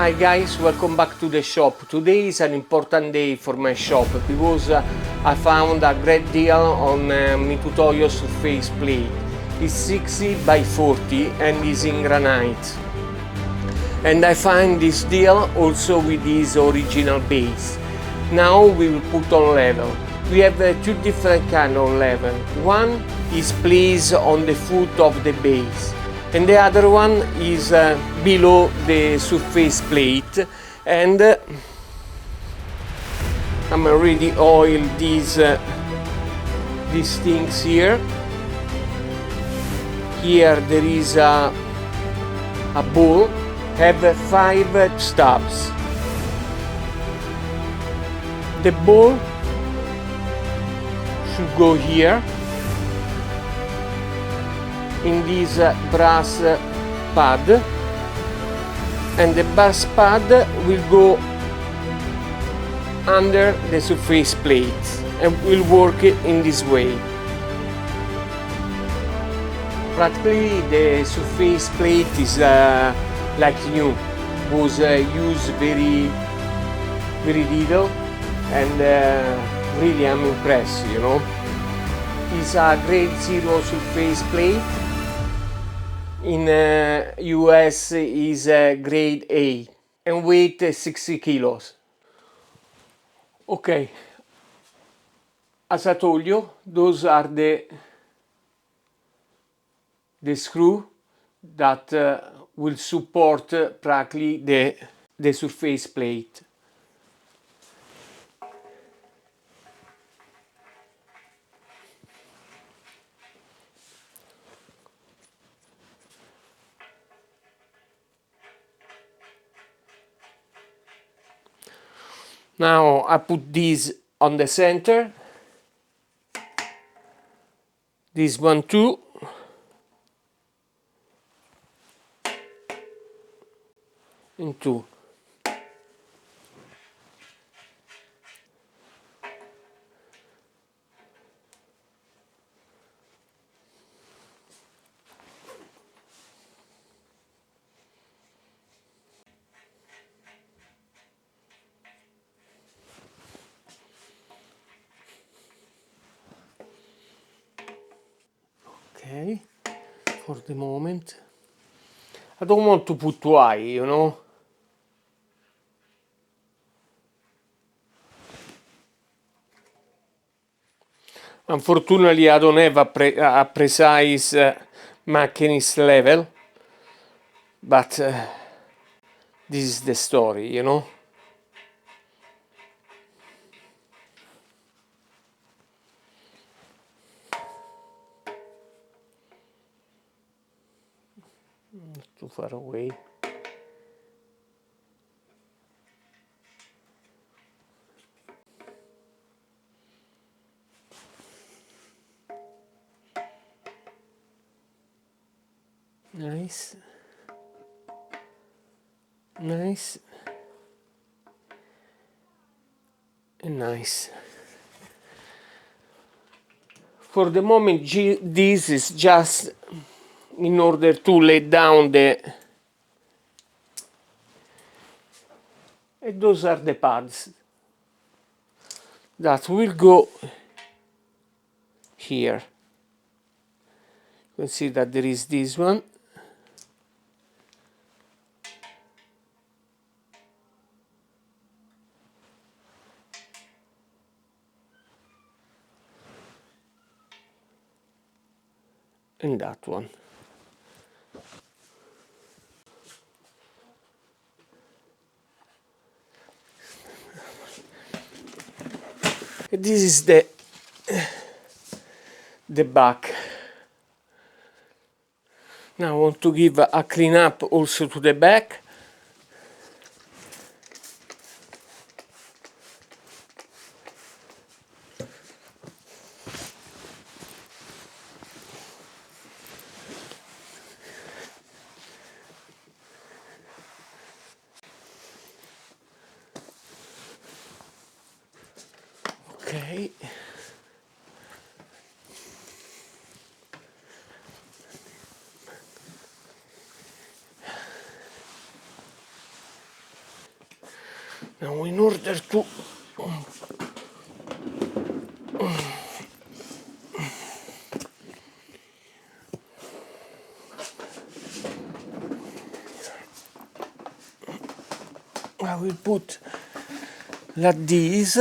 Hi guys, welcome back to the shop. Today is an important day for my shop because I found a great deal on Mitutoyo surface plate. It's 60 by 40 and is in granite. And I find this deal also with this original base. Now we will put on level. We have two different kind of level. One is placed on the foot of the base, and the other one is below the surface plate. And I'm already oiled these things here. Here there is a ball, have 5 stubs. The ball should go here in this brass pad, and the brass pad will go under the surface plate and will work in this way. Practically the surface plate is like new, was used very little, and really I'm impressed, you know. It's a grade 0 surface plate. In US is grade A and weight 60 kilos. Okay, as I told you, those are the screw that will support practically the surface plate. Now I put this on the center, this one too, and two. Okay, for the moment. I don't want to put too high, you know. Unfortunately, I don't have a precise machinist level, but this is the story, you know. Too far away. Nice. Nice. And nice. For the moment, this is just in order to lay down the... And those are the pads that will go here. You can see that there is this one. And that one. This is the back. Now I want to give a clean up also to the back. Okay. order to I will put like this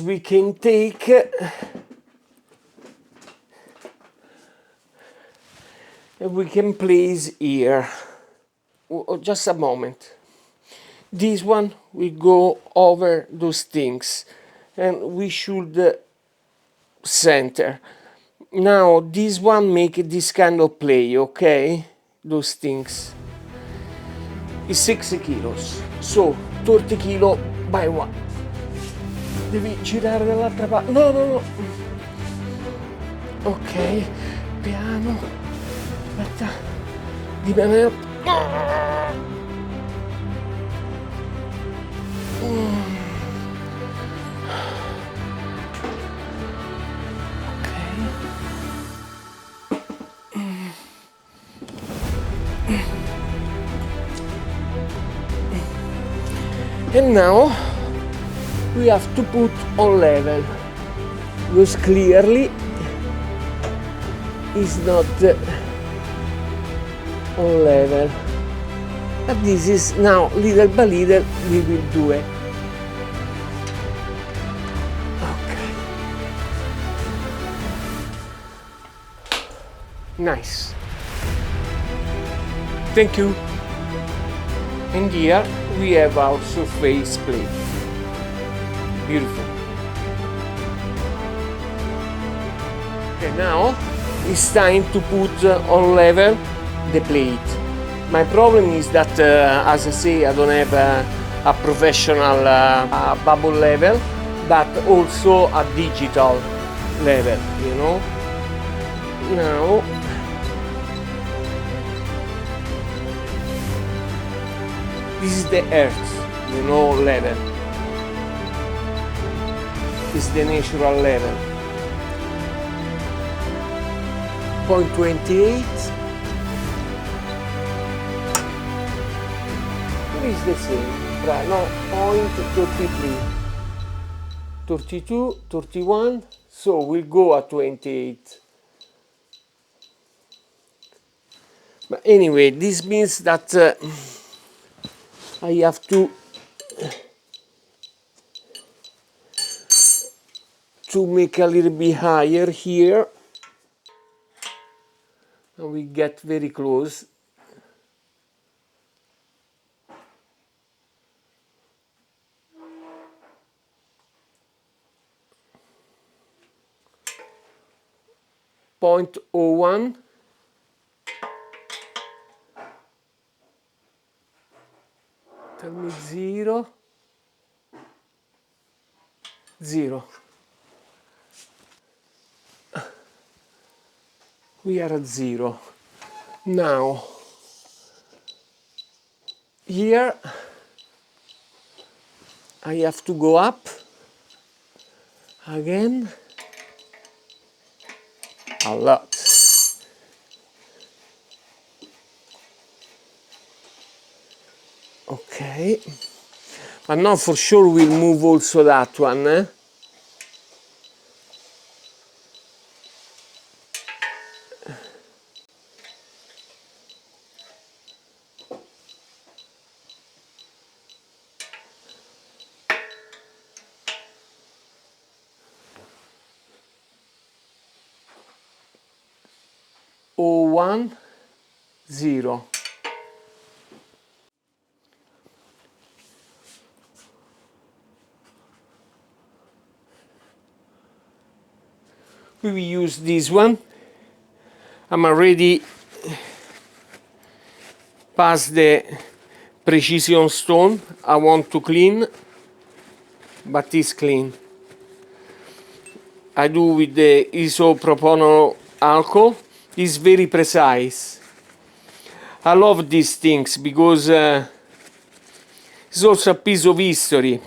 we can take and we can place here. Just a moment. This one will go over those things and we should center. Now this one make this kind of play, okay? Those things. Is 60 kilos, so 30 kilo by one. Devi girare dall'altra parte. No, no, no. Ok, piano. Aspetta. Di manera. And now we have to put on level, because clearly it's not on level. But this is now little by little we will do it. Okay. Nice. Thank you. And here we have our surface plate. Beautiful. Okay, now it's time to put on level the plate. My problem is that, as I say, I don't have a professional bubble level, but also a digital level, you know. Now this is the earth, you know, level. This is the natural level. 0.28. Is the same, right? No, 0.33, 32, 31, so we'll go at 28. But anyway, this means that I have to make a little bit higher here, and we get very close. Point 0.01. Tell me 0. 0. We are at 0. Now, here I have to go up again a lot. Okay, but now for sure we'll move also that one, eh? Oh, 1, 0. We will use this one. I'm already past the precision stone. I want to clean, but it's clean. I do with the isopropanol alcohol. It's very precise. I love these things because it's also a piece of history.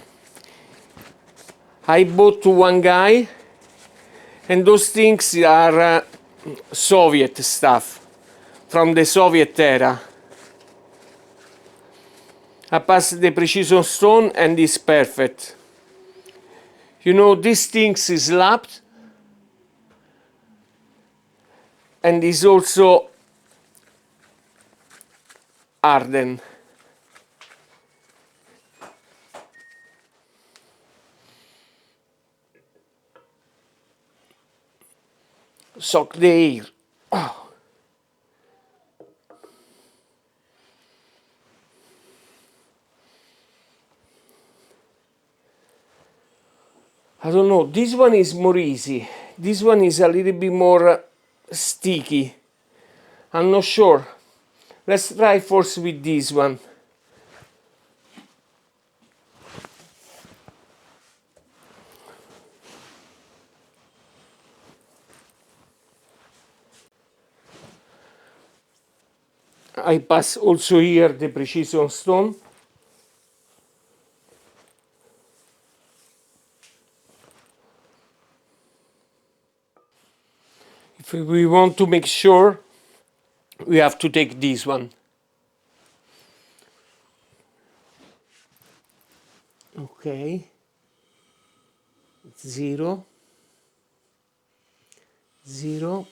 I bought to one guy, and those things are Soviet stuff from the Soviet era. I pass the precision stone and it's perfect. You know, this thing is slapped and is also hardened. Soak the air. Oh. I don't know, this one is more easy. This one is a little bit more sticky. I'm not sure. Let's try first with this one. I pass also here the precision stone. If we want to make sure, we have to take this one. Okay. 0, 0.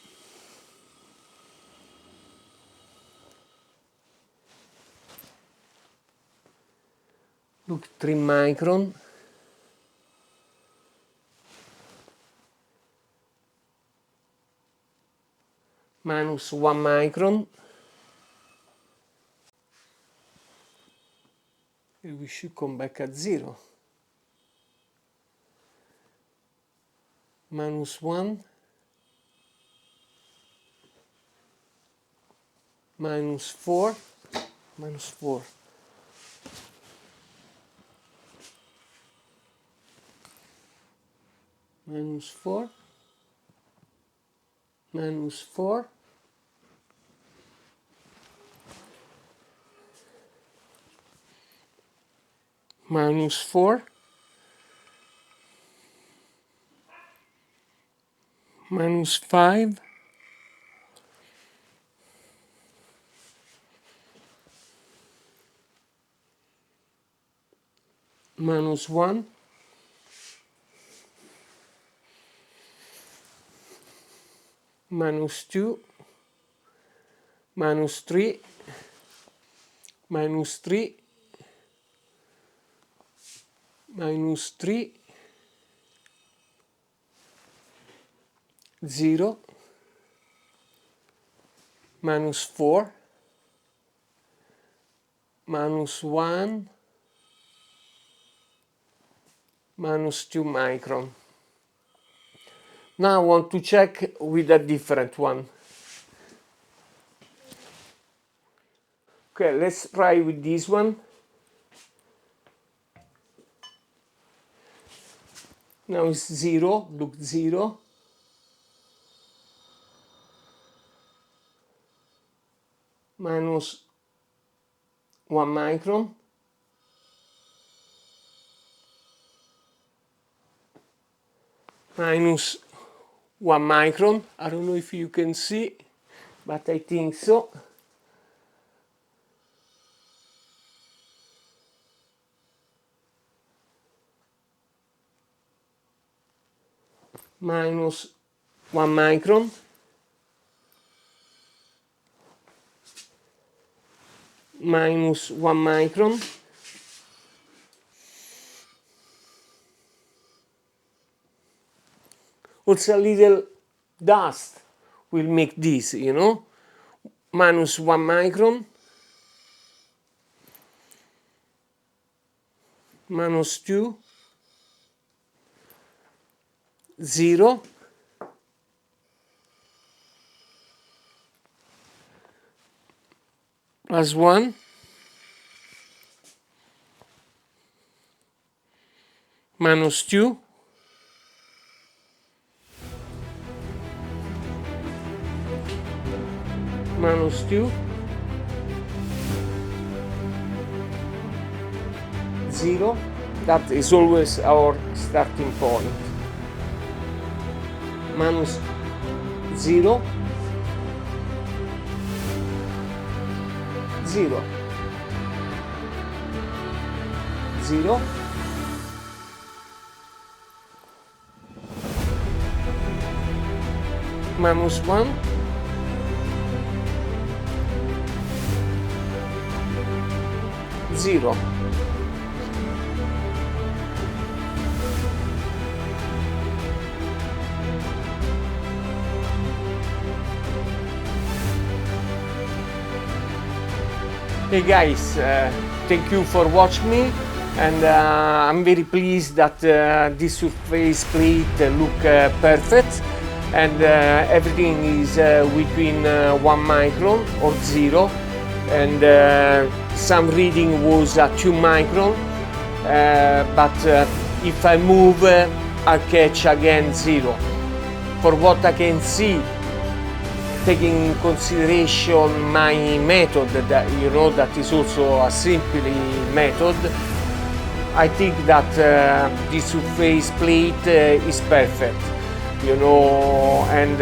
Look, 3 micron. Minus 1 micron. And we should come back at 0. Minus 1. Minus 4. Minus 4. Minus 4. Minus 4. Minus 4. Minus 5. Minus 1. Minus 2. Minus 3. Minus 3. Minus 3. 0. Minus 4. Minus 1. Minus 2 micron. Now I want to check with a different one. Okay, let's try with this one. Now it's 0, look 0. Minus 1 micron. Minus 1 micron. I don't know if you can see, but I think so. Minus 1 micron. Minus 1 micron. Also a little dust will make this, you know. Minus 1 micron. Minus 2. 0. Plus 1. Minus 2. Minus 2. 0. That is always our starting point. Minus 0. 0. 0, -1, -0, Hey guys, thank you for watching me, and I'm very pleased that this surface plate look perfect, and everything is within 1 micron or 0, and some reading was at 2 micron, but if I move I catch again 0. For what I can see, taking in consideration my method, that you know that is also a simple method, I think that this surface plate is perfect, you know, and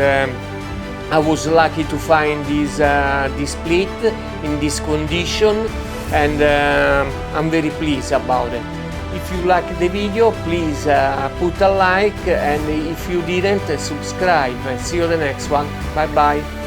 I was lucky to find this plate in this condition, and I'm very pleased about it. If you like the video, please put a like, and if you didn't, subscribe. See you the next one. Bye bye.